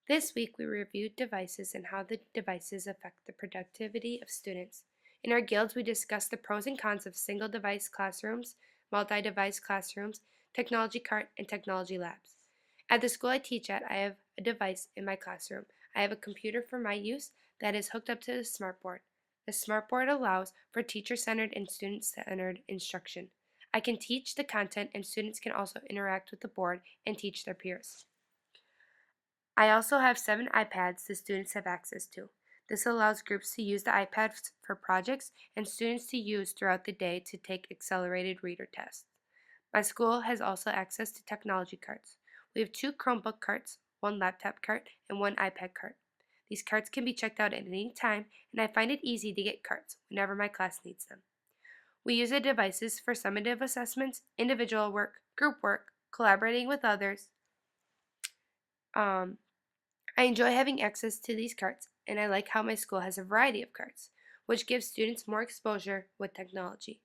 This week, we reviewed devices and how the devices affect the productivity of students. In our guilds, we discussed the pros and cons of single device classrooms, multi device classrooms, technology cart, and technology labs. At the school I teach at, I have a device in my classroom. I have a computer for my use that is hooked up to the smartboard. The smartboard allows for teacher centered and student centered instruction. I can teach the content, and students can also interact with the board and teach their peers. I also have 7 iPads the students have access to. This allows groups to use the iPads for projects and students to use throughout the day to take accelerated reader tests. My school has also access to technology carts. We have 2 Chromebook carts, 1 laptop cart, and 1 iPad cart. These carts can be checked out at any time, and I find it easy to get carts whenever my class needs them. We use the devices for summative assessments, individual work, group work, collaborating with others. Um, I enjoy having access to these carts, and I like how my school has a variety of carts, which gives students more exposure with technology.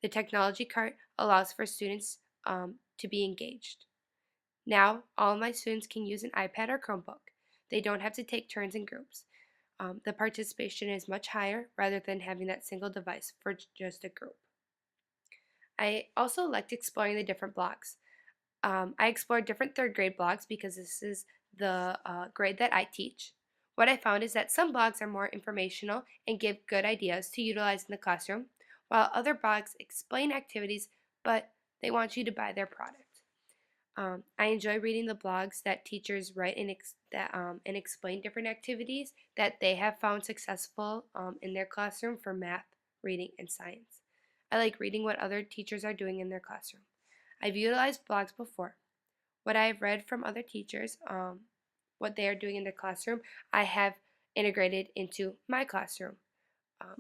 The technology cart allows for students to be engaged. Now, all of my students can use an iPad or Chromebook. They don't have to take turns in groups. The participation is much higher rather than having that single device for just a group. I also liked exploring the different blogs. I explored different third grade blogs because this is the grade that I teach. What I found is that some blogs are more informational and give good ideas to utilize in the classroom, while other blogs explain activities but they want you to buy their product. I enjoy reading the blogs that teachers write and explain different activities that they have found successful in their classroom for math, reading, and science. I like reading what other teachers are doing in their classroom. I've utilized blogs before. What I have read from other teachers, what they are doing in their classroom, I have integrated into my classroom.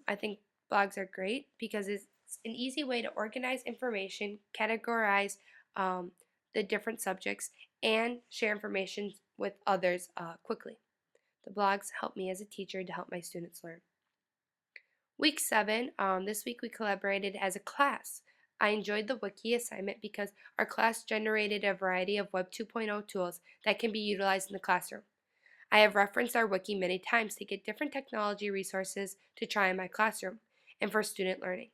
I think blogs are great because it's an easy way to organize information, categorize um, the different subjects, and share information with others quickly. The blogs help me as a teacher to help my students learn. Week 7, this week we collaborated as a class. I enjoyed the wiki assignment because our class generated a variety of Web 2.0 tools that can be utilized in the classroom. I have referenced our wiki many times to get different technology resources to try in my classroom and for student learning.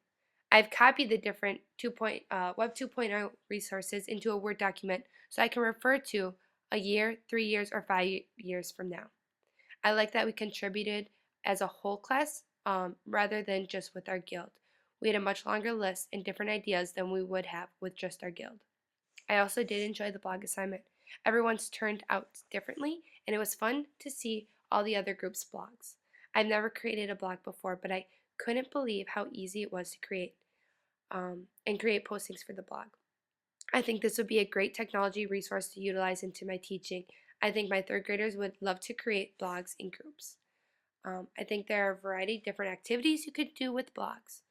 I've copied the different Web 2.0 resources into a Word document so I can refer to a year, 3 years, or 5 years from now. I like that we contributed as a whole class rather than just with our guild. We had a much longer list and different ideas than we would have with just our guild. I also did enjoy the blog assignment. Everyone's turned out differently, and it was fun to see all the other groups' blogs. I've never created a blog before, but I couldn't believe how easy it was to create and create postings for the blog. I think this would be a great technology resource to utilize into my teaching. I think my third graders would love to create blogs in groups. I think there are a variety of different activities you could do with blogs.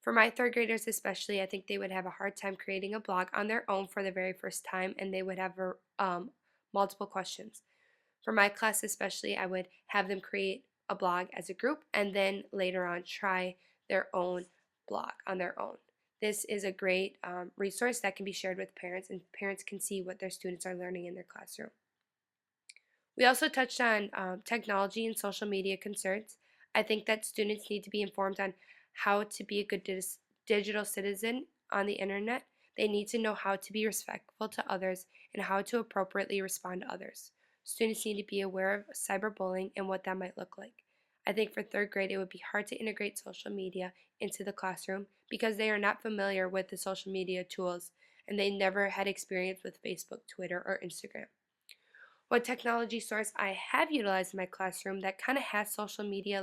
For my third graders especially, I think they would have a hard time creating a blog on their own for the very first time, and they would have multiple questions. For my class especially, I would have them create a blog as a group and then later on try their own blog on their own. This is a great resource that can be shared with parents, and parents can see what their students are learning in their classroom. We also touched on technology and social media concerns. I think that students need to be informed on how to be a good digital citizen on the internet. They need to know how to be respectful to others and how to appropriately respond to others. Students need to be aware of cyberbullying and what that might look like. I think for third grade, it would be hard to integrate social media into the classroom because they are not familiar with the social media tools and they never had experience with Facebook, Twitter, or Instagram. What technology source I have utilized in my classroom that kind of has social media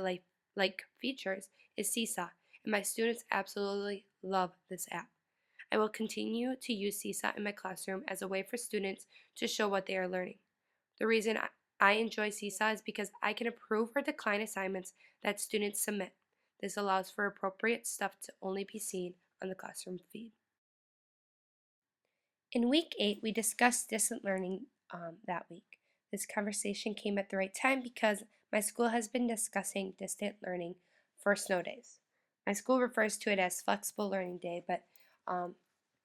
like features is Seesaw, and my students absolutely love this app. I will continue to use Seesaw in my classroom as a way for students to show what they are learning. The reason I enjoy Seesaw is because I can approve or decline assignments that students submit. This allows for appropriate stuff to only be seen on the classroom feed. In week 8, we discussed distant learning that week. This conversation came at the right time because my school has been discussing distant learning for snow days. My school refers to it as flexible learning day, but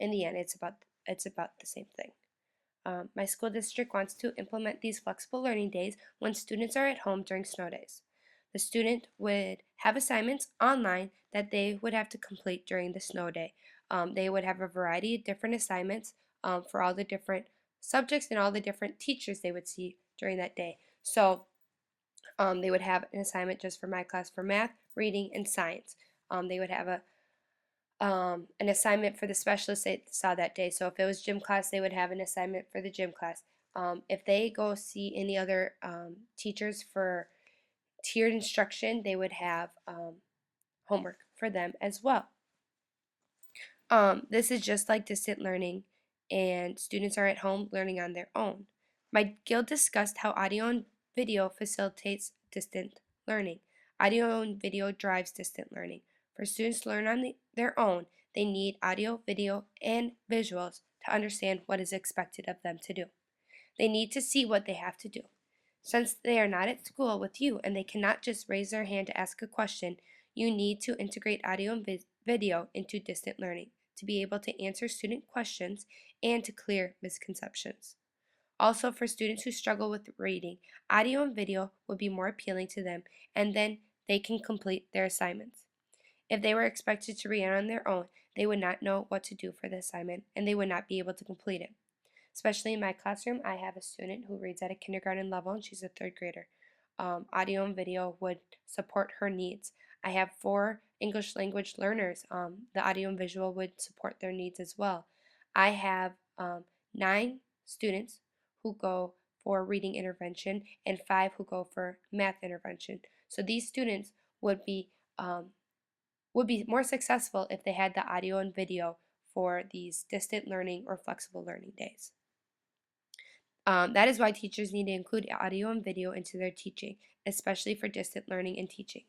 in the end, it's about the same thing. My school district wants to implement these flexible learning days when students are at home during snow days. The student would have assignments online that they would have to complete during the snow day. They would have a variety of different assignments for all the different subjects and all the different teachers they would see during that day. So they would have an assignment just for my class for math, reading, and science. They would have an assignment for the specialist they saw that day. So if it was gym class, they would have an assignment for the gym class. If they go see any other teachers for tiered instruction, they would have homework for them as well. This is just like distant learning, and students are at home learning on their own. My guild discussed how audio and video facilitates distant learning. Audio and video drives distant learning. For students to learn on their own, they need audio, video, and visuals to understand what is expected of them to do. They need to see what they have to do. Since they are not at school with you and they cannot just raise their hand to ask a question, you need to integrate audio and video into distant learning to be able to answer student questions and to clear misconceptions. Also, for students who struggle with reading, audio and video would be more appealing to them, and then they can complete their assignments. If they were expected to read on their own, they would not know what to do for the assignment and they would not be able to complete it. Especially in my classroom, I have a student who reads at a kindergarten level and she's a third grader. Audio and video would support her needs. I have 4 English language learners. The audio and visual would support their needs as well. I have 9 students who go for reading intervention and 5 who go for math intervention. So these students would be more successful if they had the audio and video for these distant learning or flexible learning days. That is why teachers need to include audio and video into their teaching, especially for distant learning and teaching.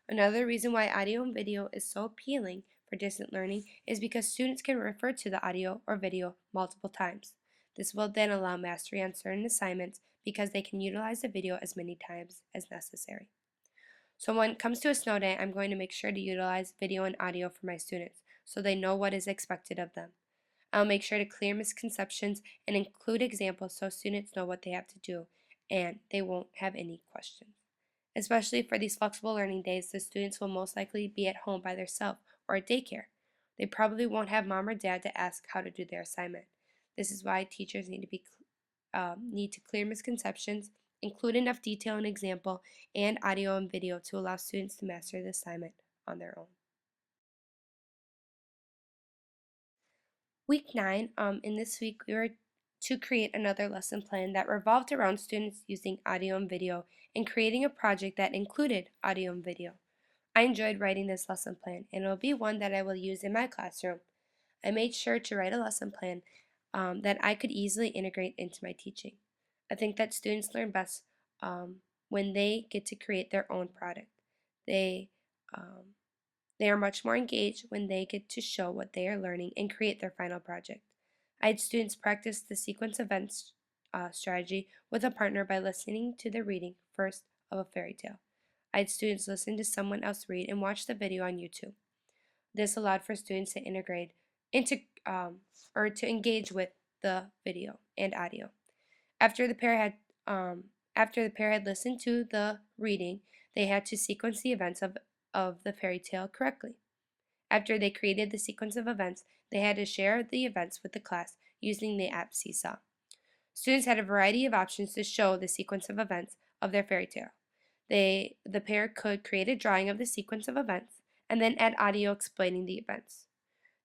Another reason why audio and video is so appealing for distant learning is because students can refer to the audio or video multiple times. This will then allow mastery on certain assignments because they can utilize the video as many times as necessary. So when it comes to a snow day, I'm going to make sure to utilize video and audio for my students so they know what is expected of them. I'll make sure to clear misconceptions and include examples so students know what they have to do and they won't have any questions. Especially for these flexible learning days, the students will most likely be at home by themselves or at daycare. They probably won't have mom or dad to ask how to do their assignment. This is why teachers need to clear misconceptions, include enough detail and example, and audio and video to allow students to master the assignment on their own. Week 9, in this week, we were to create another lesson plan that revolved around students using audio and video and creating a project that included audio and video. I enjoyed writing this lesson plan, and it will be one that I will use in my classroom. I made sure to write a lesson plan that I could easily integrate into my teaching. I think that students learn best when they get to create their own product. They um, they are much more engaged when they get to show what they are learning and create their final project. I had students practice the sequence events strategy with a partner by listening to the reading first of a fairy tale. I had students listen to someone else read and watch the video on YouTube. This allowed for students to integrate into or to engage with the video and audio. After the pair had listened to the reading, they had to sequence the events of the fairy tale correctly. After they created the sequence of events, they had to share the events with the class using the app Seesaw. Students had a variety of options to show the sequence of events of their fairy tale. The pair could create a drawing of the sequence of events and then add audio explaining the events.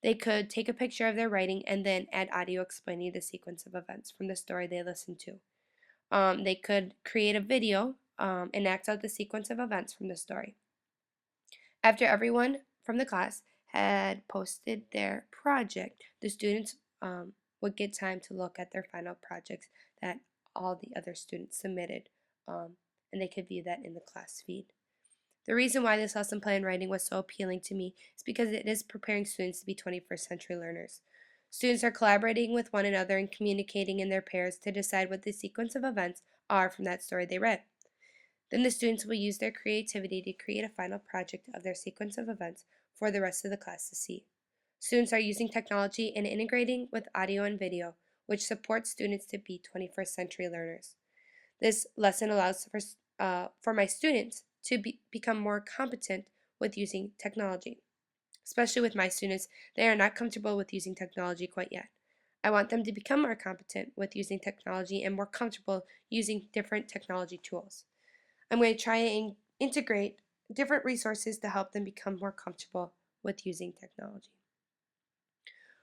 They could take a picture of their writing and then add audio explaining the sequence of events from the story they listened to. They could create a video and act out the sequence of events from the story. After everyone from the class had posted their project, the students would get time to look at their final projects that all the other students submitted, and they could view that in the class feed. The reason why this lesson plan writing was so appealing to me is because it is preparing students to be 21st century learners. Students are collaborating with one another and communicating in their pairs to decide what the sequence of events are from that story they read. Then the students will use their creativity to create a final project of their sequence of events for the rest of the class to see. Students are using technology and integrating with audio and video, which supports students to be 21st century learners. This lesson allows for my students to become more competent with using technology. Especially with my students, they are not comfortable with using technology quite yet. I want them to become more competent with using technology and more comfortable using different technology tools. I'm going to try and integrate different resources to help them become more comfortable with using technology.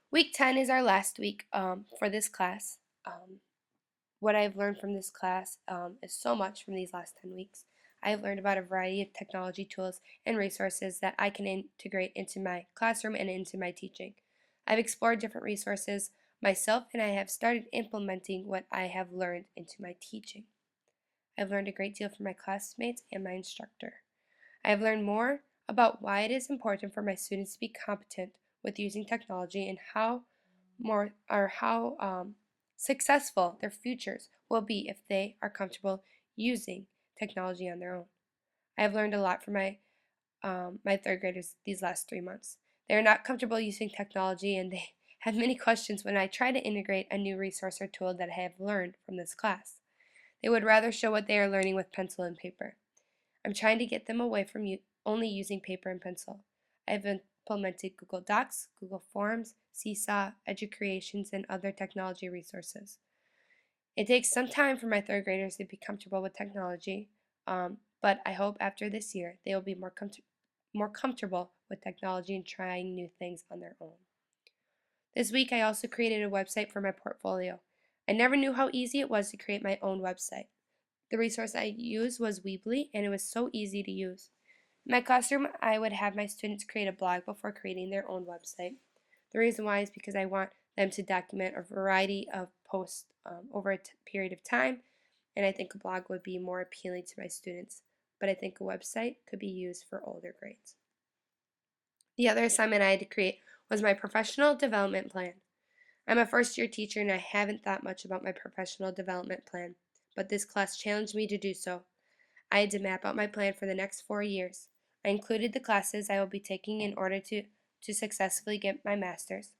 Week 10 is our last week for this class. What I've learned from this class is so much from these last 10 weeks. I've learned about a variety of technology tools and resources that I can integrate into my classroom and into my teaching. I've explored different resources myself and I have started implementing what I have learned into my teaching. I've learned a great deal from my classmates and my instructor. I have learned more about why it is important for my students to be competent with using technology and how successful their futures will be if they are comfortable using technology on their own. I have learned a lot from my third graders these last 3 months. They are not comfortable using technology and they have many questions when I try to integrate a new resource or tool that I have learned from this class. They would rather show what they are learning with pencil and paper. I'm trying to get them away from only using paper and pencil. I've implemented Google Docs, Google Forms, Seesaw, EduCreations, and other technology resources. It takes some time for my third graders to be comfortable with technology, but I hope after this year they will be more comfortable with technology and trying new things on their own. This week I also created a website for my portfolio. I never knew how easy it was to create my own website. The resource I used was Weebly, and it was so easy to use. In my classroom, I would have my students create a blog before creating their own website. The reason why is because I want them to document a variety of posts over a period of time, and I think a blog would be more appealing to my students, but I think a website could be used for older grades. The other assignment I had to create was my professional development plan. I'm a first year teacher and I haven't thought much about my professional development plan, but this class challenged me to do so. I had to map out my plan for the next 4 years. I included the classes I will be taking in order to successfully get my master's.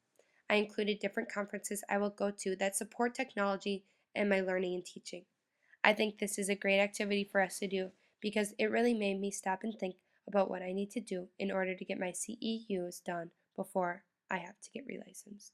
I included different conferences I will go to that support technology and my learning and teaching. I think this is a great activity for us to do because it really made me stop and think about what I need to do in order to get my CEUs done before I have to get relicensed.